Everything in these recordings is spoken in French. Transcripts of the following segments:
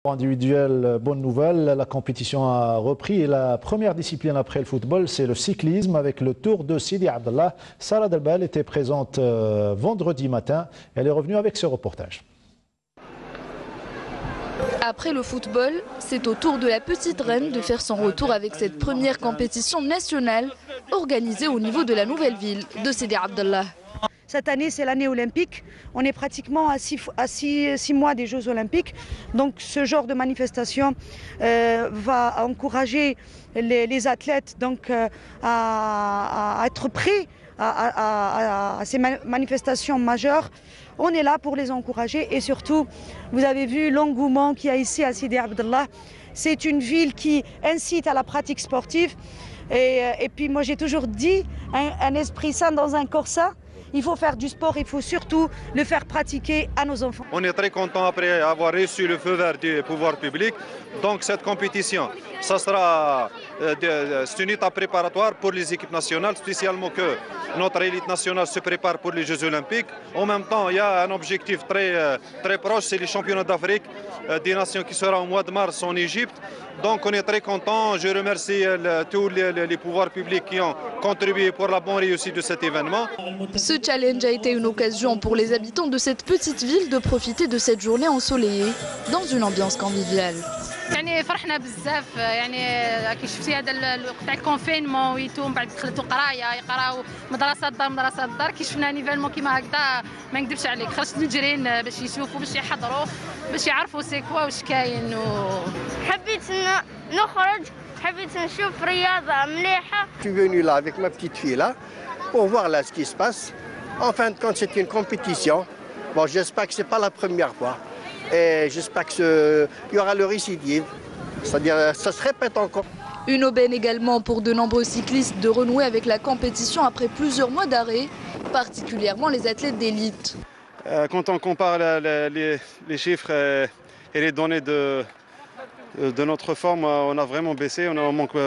Individuel, bonne nouvelle, la compétition a repris et la première discipline après le football, c'est le cyclisme avec le Tour de Sidi Abdallah. Sarah Delbel était présente vendredi matin. Elle est revenue avec ce reportage. Après le football, c'est au tour de la petite reine de faire son retour avec cette première compétition nationale organisée au niveau de la nouvelle ville de Sidi Abdallah. Cette année, c'est l'année olympique. On est pratiquement à six mois des Jeux olympiques. Donc ce genre de manifestation va encourager les athlètes à être prêts à ces manifestations majeures. On est là pour les encourager et surtout, vous avez vu l'engouement qu'il y a ici à Sidi Abdallah. C'est une ville qui incite à la pratique sportive. Et puis moi j'ai toujours dit, un esprit sain dans un corps sain. Il faut faire du sport, il faut surtout le faire pratiquer à nos enfants. On est très content après avoir reçu le feu vert du pouvoir public. Donc cette compétition, ça sera une étape préparatoire pour les équipes nationales, spécialement que notre élite nationale se prépare pour les Jeux olympiques. En même temps, il y a un objectif très proche, c'est les championnats d'Afrique des nations qui sera au mois de mars en Égypte. Donc on est très content. Je remercie tous les pouvoirs publics qui ont contribué pour la bonne réussite de cet événement. Ce challenge a été une occasion pour les habitants de cette petite ville de profiter de cette journée ensoleillée dans une ambiance conviviale. يعني فرحنا بزاف يعني كي شفتي هذا الوقت تاع الكونفينمون ويتو من بعد دخلتو قرايه يقراو مدرسه الدار كي شفنا نيفالمون كيما هكذا ما نكذبش عليك خرجت نجرين باش يشوفوا باش يحضروا باش يعرفوا سي كوا واش كاين حبيت نخرج حبيت نشوف رياضه مليحه. Je suis venu là avec ma petite fille là pour voir là ce qui se passe. En fin de compte, c'est une compétition. Bon, j'espère que c'est pas la première fois. Et j'espère qu'il y aura le récidive, c'est-à-dire ça se répète encore. Une aubaine également pour de nombreux cyclistes de renouer avec la compétition après plusieurs mois d'arrêt, particulièrement les athlètes d'élite. Quand on compare les chiffres et les données de notre forme, on a vraiment baissé, on manque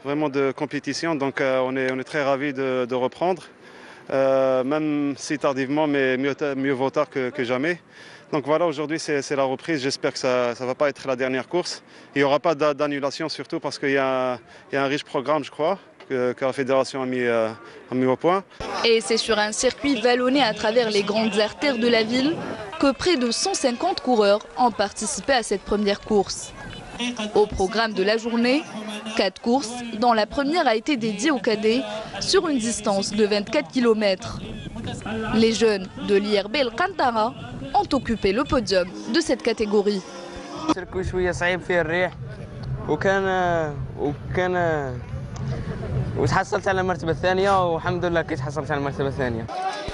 vraiment de compétition, donc on est très ravis de reprendre. Même si tardivement, mais mieux vaut tard que jamais. Donc voilà, aujourd'hui c'est la reprise, j'espère que ça ne va pas être la dernière course. Il n'y aura pas d'annulation surtout parce qu'il y a un riche programme, je crois, que la fédération a mis au point. Et c'est sur un circuit vallonné à travers les grandes artères de la ville que près de 150 coureurs ont participé à cette première course. Au programme de la journée, 4 courses, dont la première a été dédiée aux cadets sur une distance de 24 km. Les jeunes de l'IRB El Kantara ont occupé le podium de cette catégorie.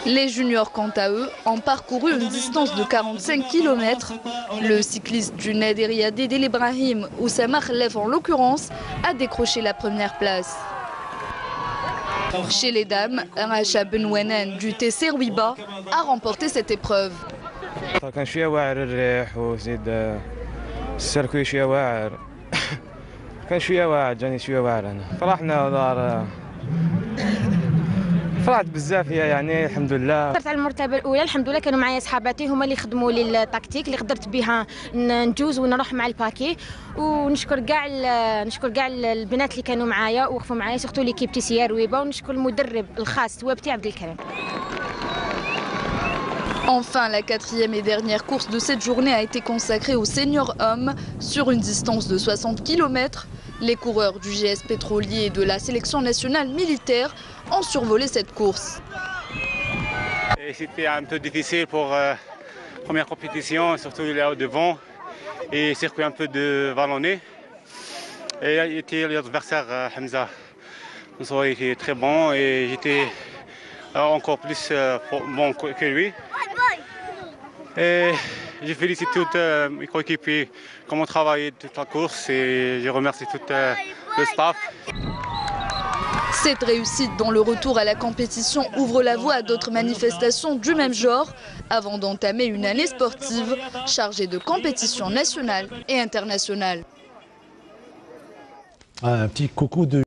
Les juniors, quant à eux, ont parcouru une distance de 45 km. Le cycliste du Naderia Dédé Ibrahim, Oussama Khlef en l'occurrence, a décroché la première place. Chez les dames, Racha Benouanen du TC Rouiba a remporté cette épreuve. كان شويه واعر الريح وزيد السيركوي شويه واعر كان شويه واعر جاني شويه واعر انا فرحنا ودار فرحت بزاف يعني الحمد لله. صرت على المرتبه الاولى الحمد لله كانوا معايا صحاباتي هما اللي خدموا لي التكتيك اللي قدرت بها نجوز ونروح مع الباكي ونشكر كاع البنات اللي كانوا معايا ووقفوا معايا سورتو ليكيب تي سي رويبا ونشكر المدرب الخاص توابتي عبد الكريم. Enfin, la quatrième et dernière course de cette journée a été consacrée aux seniors hommes sur une distance de 60 km. Les coureurs du GS pétrolier et de la sélection nationale militaire ont survolé cette course. C'était un peu difficile pour la première compétition, surtout là au devant et circuit un peu de vallonné. Et l'adversaire Hamza, il était très bon et j'étais encore plus bon que lui. Et je félicite tous mes coéquipiers qui ont travaillé toute la course et je remercie tout le staff. Cette réussite dans le retour à la compétition ouvre la voie à d'autres manifestations du même genre avant d'entamer une année sportive chargée de compétitions nationales et internationales. Un petit coucou de